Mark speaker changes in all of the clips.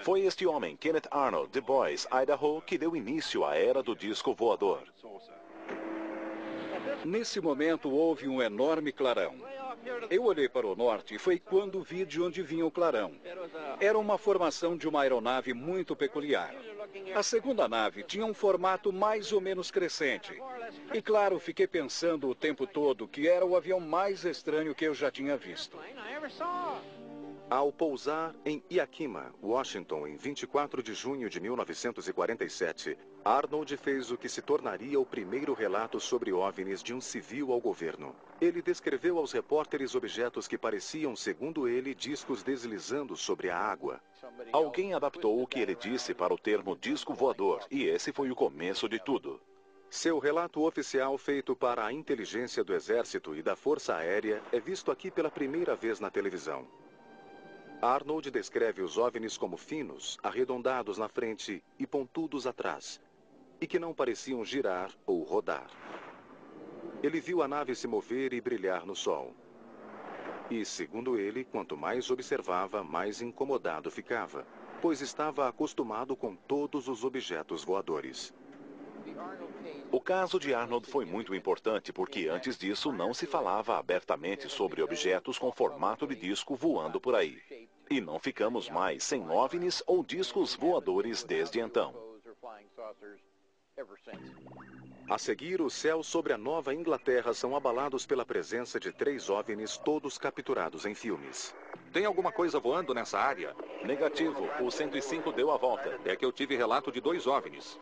Speaker 1: Foi este homem, Kenneth Arnold, de Boise, Idaho, que deu início à era do disco voador.
Speaker 2: Nesse momento houve um enorme clarão. Eu olhei para o norte e foi quando vi de onde vinha o clarão. Era uma formação de uma aeronave muito peculiar. A segunda nave tinha um formato mais ou menos crescente. E claro, fiquei pensando o tempo todo que era o avião mais estranho que eu já tinha visto.
Speaker 3: Ao pousar em Yakima, Washington, em 24 de junho de 1947, Arnold fez o que se tornaria o primeiro relato sobre OVNIs de um civil ao governo. Ele descreveu aos repórteres objetos que pareciam, segundo ele, discos deslizando sobre a água.
Speaker 1: Alguém adaptou o que ele disse para o termo disco voador, e esse foi o começo de tudo.
Speaker 3: Seu relato oficial feito para a inteligência do Exército e da Força Aérea é visto aqui pela primeira vez na televisão. Arnold descreve os OVNIs como finos, arredondados na frente e pontudos atrás, e que não pareciam girar ou rodar. Ele viu a nave se mover e brilhar no sol. E, segundo ele, quanto mais observava, mais incomodado ficava, pois estava acostumado com todos os objetos voadores.
Speaker 1: O caso de Arnold foi muito importante porque antes disso não se falava abertamente sobre objetos com formato de disco voando por aí. E não ficamos mais sem OVNIs ou discos voadores desde então.
Speaker 3: A seguir, os céus sobre a Nova Inglaterra são abalados pela presença de 3 OVNIs, todos capturados em filmes.
Speaker 4: Tem alguma coisa voando nessa área?
Speaker 1: Negativo, o 105 deu a volta.
Speaker 4: É que eu tive relato de 2 OVNIs.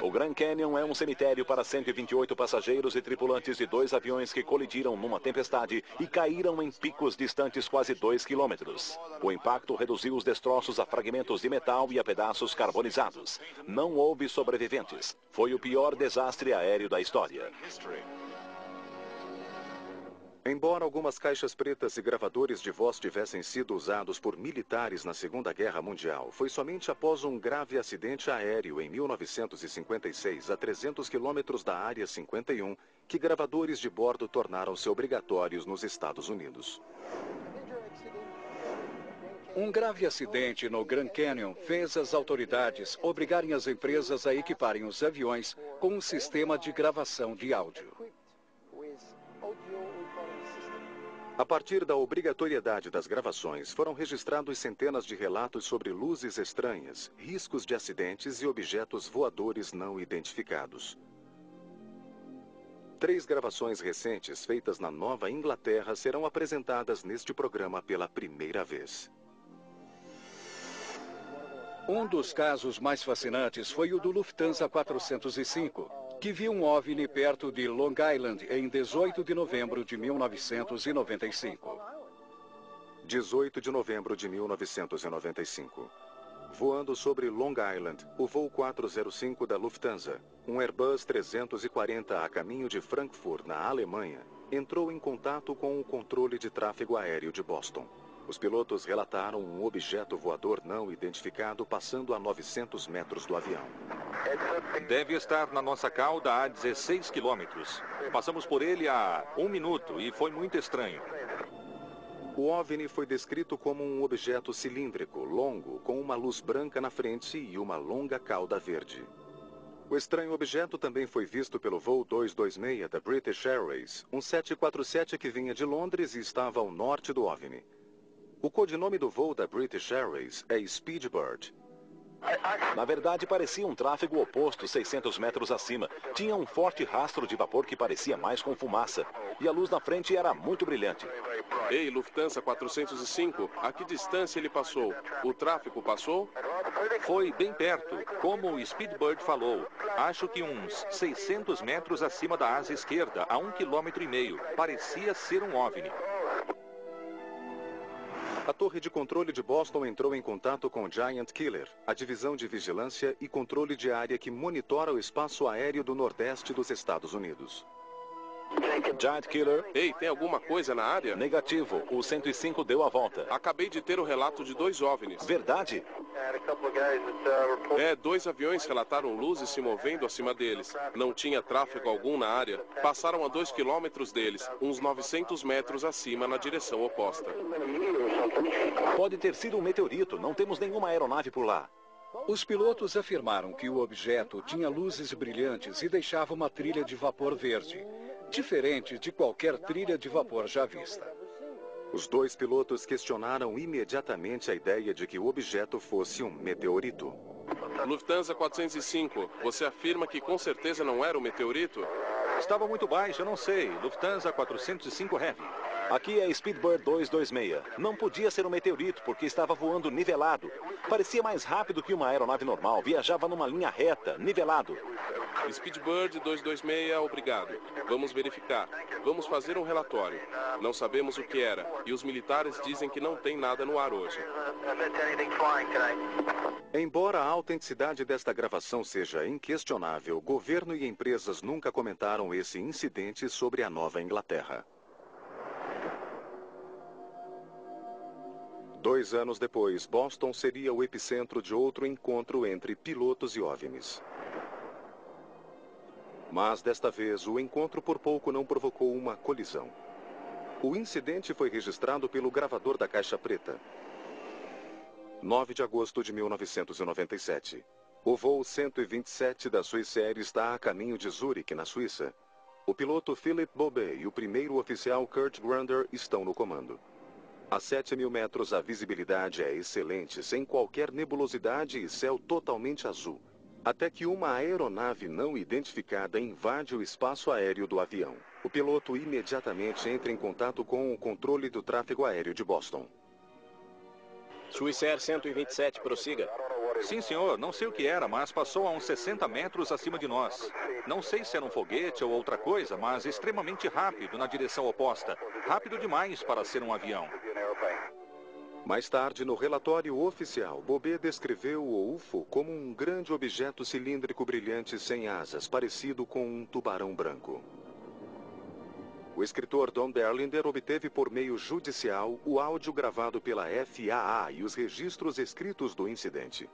Speaker 1: O Grand Canyon é um cemitério para 128 passageiros e tripulantes de 2 aviões que colidiram numa tempestade e caíram em picos distantes quase 2 quilômetros. O impacto reduziu os destroços a fragmentos de metal e a pedaços carbonizados. Não houve sobreviventes. Foi o pior desastre aéreo da história.
Speaker 3: Embora algumas caixas pretas e gravadores de voz tivessem sido usados por militares na Segunda Guerra Mundial, foi somente após um grave acidente aéreo em 1956, a 300 quilômetros da Área 51, que gravadores de bordo tornaram-se obrigatórios nos Estados Unidos.
Speaker 2: Um grave acidente no Grand Canyon fez as autoridades obrigarem as empresas a equiparem os aviões com um sistema de gravação de áudio.
Speaker 3: A partir da obrigatoriedade das gravações, foram registrados centenas de relatos sobre luzes estranhas, riscos de acidentes e objetos voadores não identificados. 3 gravações recentes feitas na Nova Inglaterra serão apresentadas neste programa pela primeira vez.
Speaker 2: Um dos casos mais fascinantes foi o do Lufthansa 405, que viu um OVNI perto de Long Island em 18 de novembro de 1995.
Speaker 3: 18 de novembro de 1995. Voando sobre Long Island, o voo 405 da Lufthansa, um Airbus 340 a caminho de Frankfurt, na Alemanha, entrou em contato com o controle de tráfego aéreo de Boston. Os pilotos relataram um objeto voador não identificado passando a 900 metros do avião.
Speaker 4: Deve estar na nossa cauda a 16 quilômetros. Passamos por ele há 1 minuto e foi muito estranho.
Speaker 3: O OVNI foi descrito como um objeto cilíndrico, longo, com uma luz branca na frente e uma longa cauda verde. O estranho objeto também foi visto pelo voo 226 da British Airways, um 747 que vinha de Londres e estava ao norte do OVNI. O codinome do voo da British Airways é Speedbird.
Speaker 1: Na verdade, parecia um tráfego oposto 600 metros acima. Tinha um forte rastro de vapor que parecia mais com fumaça. E a luz na frente era muito brilhante.
Speaker 5: Ei, Lufthansa 405, a que distância ele passou? O tráfego passou?
Speaker 4: Foi bem perto, como o Speedbird falou. Acho que uns 600 metros acima da asa esquerda, a 1,5 km. Parecia ser um OVNI.
Speaker 3: A torre de controle de Boston entrou em contato com o Giant Killer, a divisão de vigilância e controle de área que monitora o espaço aéreo do Nordeste dos Estados Unidos.
Speaker 1: Giant Killer.
Speaker 5: Ei, tem alguma coisa na área?
Speaker 1: Negativo, o 105 deu a volta.
Speaker 5: Acabei de ter o relato de 2 OVNIs.
Speaker 1: Verdade?
Speaker 5: 2 aviões relataram luzes se movendo acima deles. Não tinha tráfego algum na área. Passaram a 2 quilômetros deles, uns 900 metros acima na direção oposta.
Speaker 1: Pode ter sido um meteorito, não temos nenhuma aeronave por lá.
Speaker 2: Os pilotos afirmaram que o objeto tinha luzes brilhantes e deixava uma trilha de vapor verde, diferente de qualquer trilha de vapor já vista.
Speaker 3: Os dois pilotos questionaram imediatamente a ideia de que o objeto fosse um meteorito.
Speaker 5: Lufthansa 405, você afirma que com certeza não era um meteorito?
Speaker 4: Estava muito baixo, eu não sei. Lufthansa 405 Heavy.
Speaker 1: Aqui é Speedbird 226. Não podia ser um meteorito porque estava voando nivelado. Parecia mais rápido que uma aeronave normal. Viajava numa linha reta, nivelado.
Speaker 5: Speedbird 226, obrigado. Vamos verificar. Vamos fazer um relatório. Não sabemos o que era e os militares dizem que não tem nada no ar hoje.
Speaker 3: Embora a autenticidade desta gravação seja inquestionável, governo e empresas nunca comentaram esse incidente sobre a Nova Inglaterra. 2 anos depois, Boston seria o epicentro de outro encontro entre pilotos e OVNIs. Mas desta vez, o encontro por pouco não provocou uma colisão. O incidente foi registrado pelo gravador da caixa preta. 9 de agosto de 1997. O voo 127 da Swissair está a caminho de Zurique, na Suíça. O piloto Philip Bobet e o primeiro oficial Kurt Grander estão no comando. A 7.000 metros a visibilidade é excelente, sem qualquer nebulosidade e céu totalmente azul. Até que uma aeronave não identificada invade o espaço aéreo do avião. O piloto imediatamente entra em contato com o controle do tráfego aéreo de Boston.
Speaker 6: Swissair 127, prossiga.
Speaker 4: Sim, senhor. Não sei o que era, mas passou a uns 60 metros acima de nós. Não sei se era um foguete ou outra coisa, mas extremamente rápido na direção oposta. Rápido demais para ser um avião.
Speaker 3: Mais tarde, no relatório oficial, Bobet descreveu o UFO como um grande objeto cilíndrico brilhante sem asas, parecido com um tubarão branco. O escritor Don Berlinder obteve por meio judicial o áudio gravado pela FAA e os registros escritos do incidente.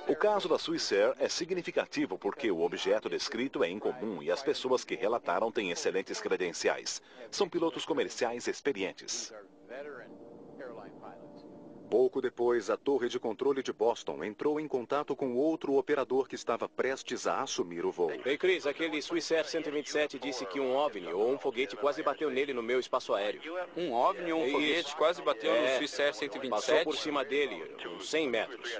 Speaker 1: O caso da Swissair é significativo porque o objeto descrito é incomum e as pessoas que relataram têm excelentes credenciais. São pilotos comerciais experientes.
Speaker 3: Pouco depois, a torre de controle de Boston entrou em contato com outro operador que estava prestes a assumir o voo.
Speaker 6: Ei, Chris, aquele Swissair 127 disse que um OVNI ou um foguete quase bateu nele no meu espaço aéreo.
Speaker 7: Um OVNI ou um foguete quase bateu no Swissair 127?
Speaker 6: Passou por cima dele, uns 100 metros.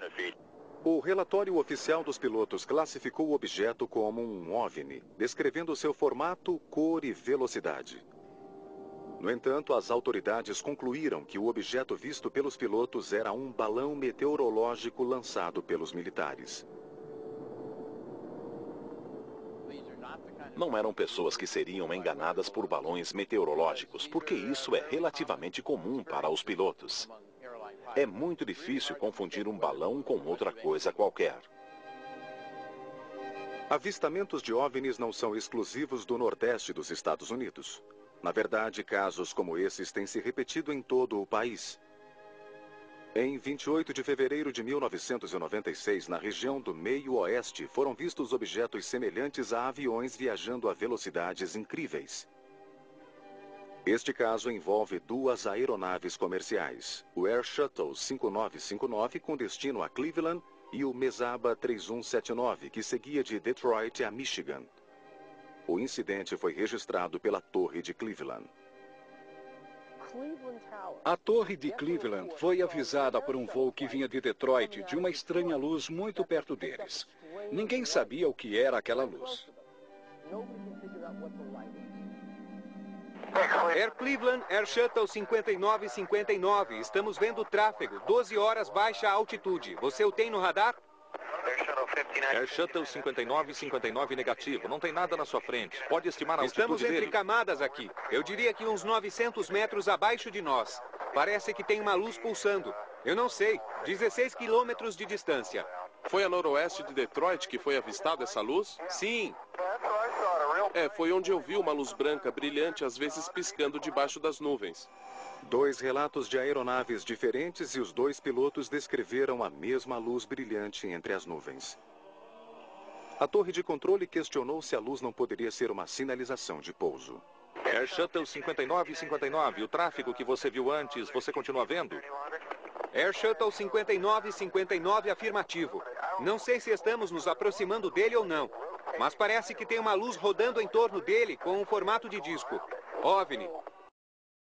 Speaker 3: O relatório oficial dos pilotos classificou o objeto como um OVNI, descrevendo seu formato, cor e velocidade. No entanto, as autoridades concluíram que o objeto visto pelos pilotos era um balão meteorológico lançado pelos militares.
Speaker 1: Não eram pessoas que seriam enganadas por balões meteorológicos, porque isso é relativamente comum para os pilotos. É muito difícil confundir um balão com outra coisa qualquer.
Speaker 3: Avistamentos de OVNIs não são exclusivos do Nordeste dos Estados Unidos. Na verdade, casos como esses têm se repetido em todo o país. Em 28 de fevereiro de 1996, na região do Meio-Oeste, foram vistos objetos semelhantes a aviões viajando a velocidades incríveis. Este caso envolve 2 aeronaves comerciais, o Air Shuttle 5959 com destino a Cleveland e o Mesaba 3179, que seguia de Detroit a Michigan. O incidente foi registrado pela Torre de Cleveland.
Speaker 2: A Torre de Cleveland foi avisada por um voo que vinha de Detroit de uma estranha luz muito perto deles. Ninguém sabia o que era aquela luz.
Speaker 8: Air Cleveland, Air Shuttle 5959. Estamos vendo tráfego. 12 horas, baixa altitude. Você o tem no radar?
Speaker 4: Air Shuttle 5959 negativo. Não tem nada na sua frente. Pode estimar a altitude
Speaker 8: Estamos entre
Speaker 4: dele?
Speaker 8: camadas aqui. Eu diria que uns 900 metros abaixo de nós. Parece que tem uma luz pulsando. Eu não sei. 16 quilômetros de distância.
Speaker 5: Foi a noroeste de Detroit que foi avistada essa luz?
Speaker 8: Sim.
Speaker 5: Foi onde eu vi uma luz branca brilhante, às vezes piscando debaixo das nuvens.
Speaker 3: 2 relatos de aeronaves diferentes e os 2 pilotos descreveram a mesma luz brilhante entre as nuvens. A torre de controle questionou se a luz não poderia ser uma sinalização de pouso.
Speaker 4: Air Shuttle 5959, o tráfego que você viu antes, você continua vendo?
Speaker 8: Air Shuttle 5959 afirmativo. Não sei se estamos nos aproximando dele ou não, mas parece que tem uma luz rodando em torno dele com um formato de disco. OVNI.